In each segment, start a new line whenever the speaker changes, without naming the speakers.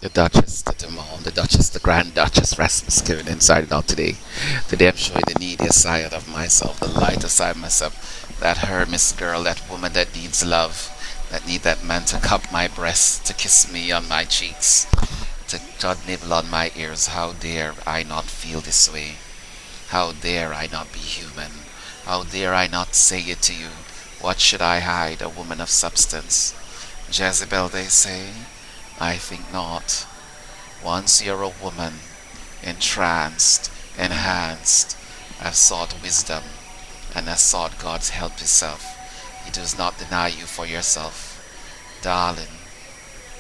The Duchess, the Demon, the Duchess, the Grand Duchess Rasmus Kevin inside and out today. Today I'm showing the neediest side of myself, the lighter side of myself. That Hermes girl, that woman that needs love, that need that man to cup my breasts, to kiss me on my cheeks, to nibble on my ears. How dare I not feel this way? How dare I not be human? How dare I not say it to you? What should I hide, a woman of substance? Jezebel, they say. I think not. Once you're a woman, entranced, enhanced, have sought wisdom, and has sought God's help yourself. He does not deny you for yourself. Darling,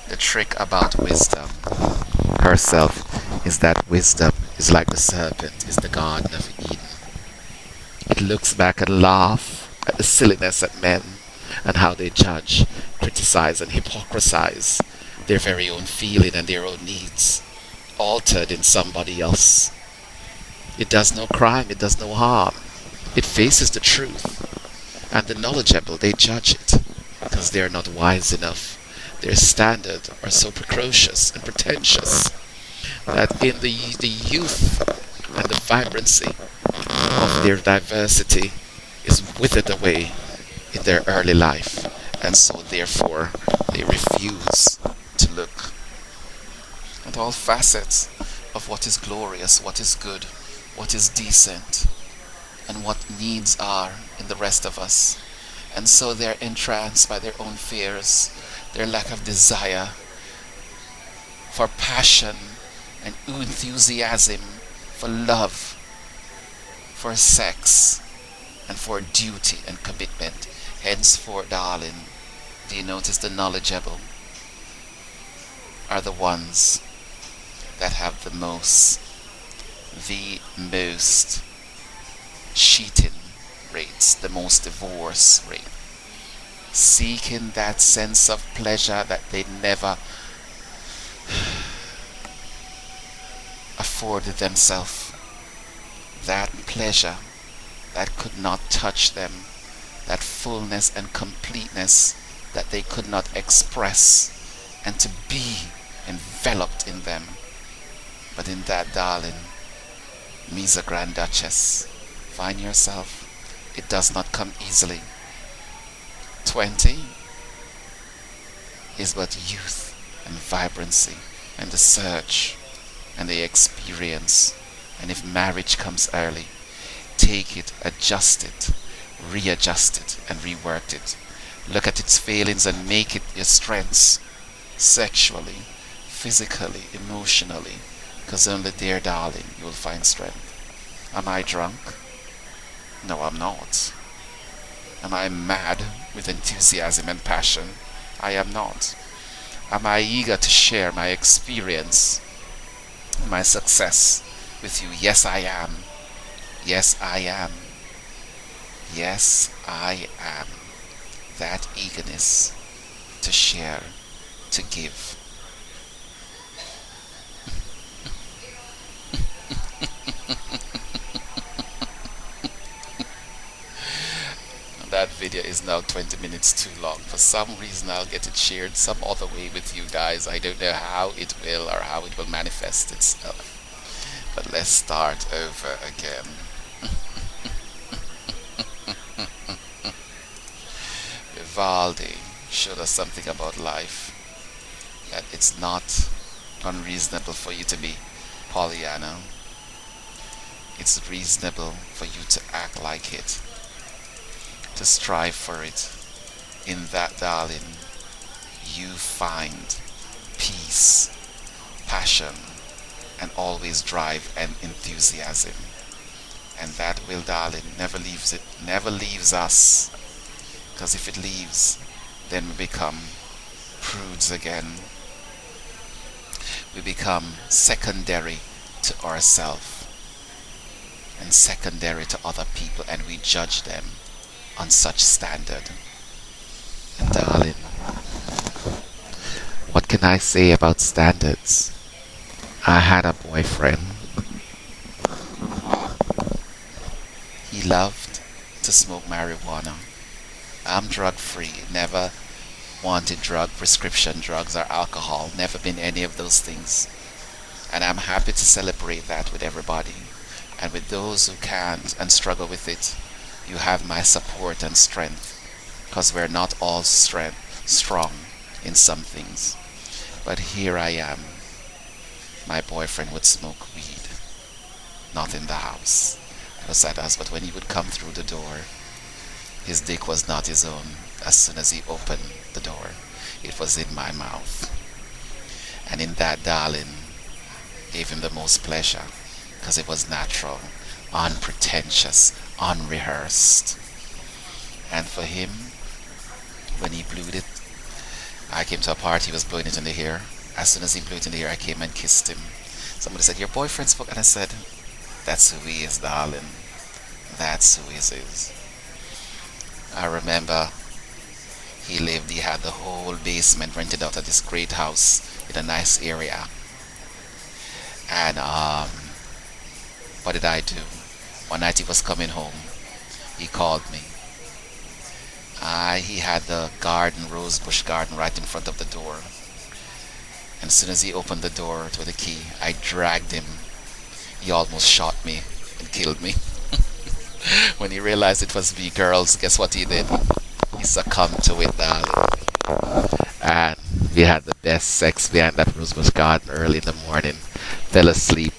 the trick about wisdom herself is that wisdom is like the serpent, is the Garden of Eden. It looks back and laugh at the silliness of men and how they judge, criticize, and hypocrisize their very own feeling and their own needs, altered in somebody else. It does no crime, it does no harm. It faces the truth. And the knowledgeable, they judge it because they're not wise enough. Their standard are so precocious and pretentious that in the youth and the vibrancy of their diversity is withered away in their early life. And so therefore they refuse to look at all facets of what is glorious, what is good, what is decent, and what needs are in the rest of us. And so they're entranced by their own fears, their lack of desire for passion and enthusiasm for love, for sex, and for duty and commitment. Henceforth, darling, do you notice the knowledgeable are the ones that have the most cheating rates, the most divorce rate, seeking that sense of pleasure that they never afforded themselves, that pleasure that could not touch them, that fullness and completeness that they could not express, and to be enveloped in them. But in that, darling, MEZA Grand Duchess, find yourself. It does not come easily. 20 is but youth and vibrancy and the search and the experience. And if marriage comes early, take it, adjust it, readjust it, and rework it. Look at its failings and make it your strengths, sexually, physically, emotionally, because only there, darling, you will find strength. Am I drunk? No, I'm not. Am I mad with enthusiasm and passion? I am not. Am I eager to share my experience, my success with you? Yes, I am. Yes, I am. Yes, I am. That eagerness to share, to give. That video is now 20 minutes too long. For some reason I'll get it shared some other way with you guys. I don't know how it will or how it will manifest itself. But let's start over again. Vivaldi showed us something about life, that it's not unreasonable for you to be Pollyanna. It's reasonable for you to act like it, to strive for it. In that, darling, you find peace, passion, and always drive and enthusiasm. And that will, darling, never leaves us. Because if it leaves, then we become prudes again. We become secondary to ourselves and secondary to other people, and we judge them on such standard. And darling, what can I say about standards? I had a boyfriend. He loved to smoke marijuana. I'm drug free, never wanted drug, prescription drugs, or alcohol. Never been any of those things. And I'm happy to celebrate that with everybody. And with those who can't and struggle with it, you have my support and strength. Because we're not all strong in some things. But here I am. My boyfriend would smoke weed, not in the house, beside us. But when he would come through the door, his dick was not his own. As soon as he opened the door, it was in my mouth. And in that, darling, gave him the most pleasure, because it was natural, unpretentious, unrehearsed. And for him, when he blew it, I came to a party, he was blowing it in the ear. As soon as he blew it in the ear, I came and kissed him. Somebody said, your boyfriend spoke, and I said, that's who he is, darling. That's who he is. I remember he had the whole basement rented out at this great house in a nice area. And what did I do? One night he was coming home. He called me. He had the garden, rosebush garden, right in front of the door. And as soon as he opened the door with the key, I dragged him. He almost shot me and killed me. When he realized it was me, girls, guess what he did? He succumbed to it, darling. And we had the best sex behind that rosebush garden early in the morning. Fell asleep.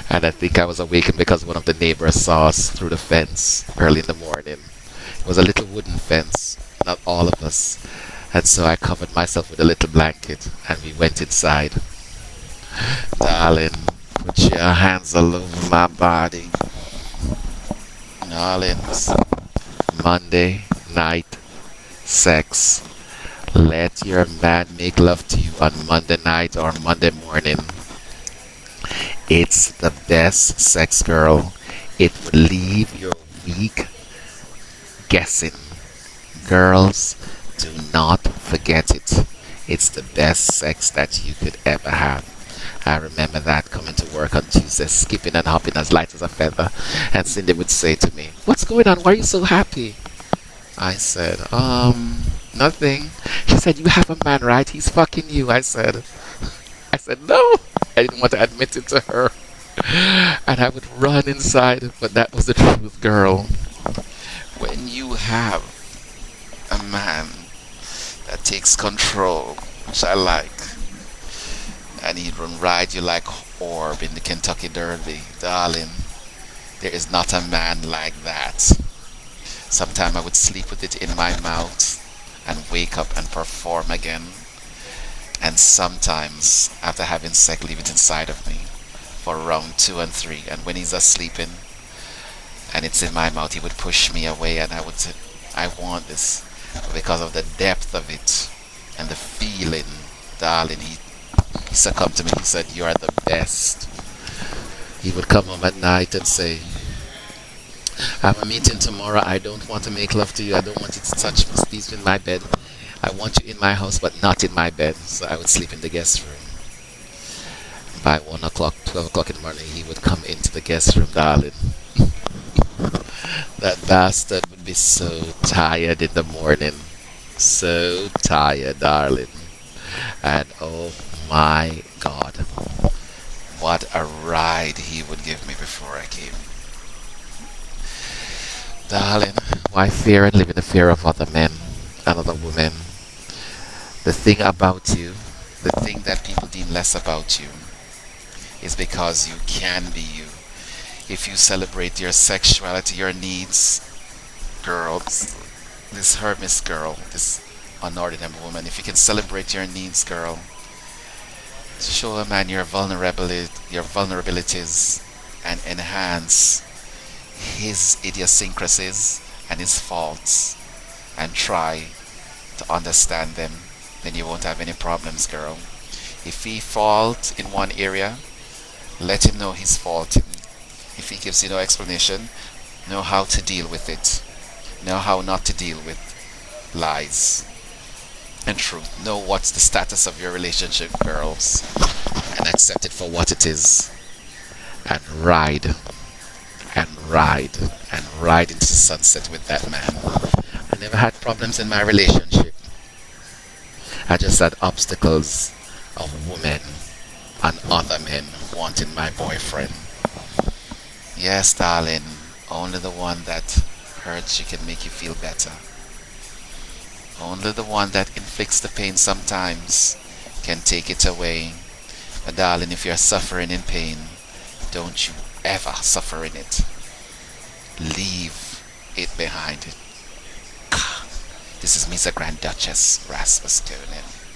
And I think I was awakened because one of the neighbors saw us through the fence early in the morning. It was a little wooden fence, not all of us. And so I covered myself with a little blanket and we went inside. Darling, put your hands all over my body. Darlings, Monday night sex. Let your man make love to you on Monday night or Monday morning. It's the best sex, girl. It will leave your week guessing. Girls, do not forget it. It's the best sex that you could ever have. I remember that coming to work on Tuesday, skipping and hopping as light as a feather. And Cindy would say to me, what's going on? Why are you so happy? I said, nothing. She said, you have a man, right? He's fucking you. I said, no. I didn't want to admit it to her. And I would run inside, but that was the truth, girl. When you have a man that takes control, which I like, and he'd ride you like Orb in the Kentucky Derby, darling, there is not a man like that. Sometimes I would sleep with it in my mouth and wake up and perform again. And sometimes, after having sex, leave it inside of me for round 2 and 3. And when he's asleep and it's in my mouth, he would push me away and I would say, I want this. But because of the depth of it and the feeling, darling, he succumbed to me. He said, you are the best. He would come home at night and say, I have a meeting tomorrow. I don't want to make love to you. I don't want you to touch me. Sleep in my bed. I want you in my house, but not in my bed. So I would sleep in the guest room. By 1 o'clock, 12 o'clock in the morning, he would come into the guest room, darling. That bastard would be so tired in the morning. So tired, darling. And oh my God, what a ride he would give me before I came. Darling, why fear and live in the fear of other men and other women? The thing about you, the thing that people deem less about you, is because you can be you. If you celebrate your sexuality, your needs, girls, this Hermes girl, this unordinary woman, if you can celebrate your needs, girl, show a man your vulnerabilities and enhance his idiosyncrasies and his faults and try to understand them, then you won't have any problems, girl. If he fault in one area, let him know his fault. If he gives you no explanation, know how to deal with it. Know how not to deal with lies and truth. Know what's the status of your relationship, girls, and accept it for what it is. And ride and ride and ride into the sunset with that man. I never had problems in my relationship. I just had obstacles of women and other men wanting my boyfriend. Yes, darling, only the one that hurts you can make you feel better. Only the one that inflicts the pain sometimes can take it away. But darling, if you're suffering in pain, don't you ever suffer in it. Leave it behind. This is Misa Grand Duchess Rasmus Conan.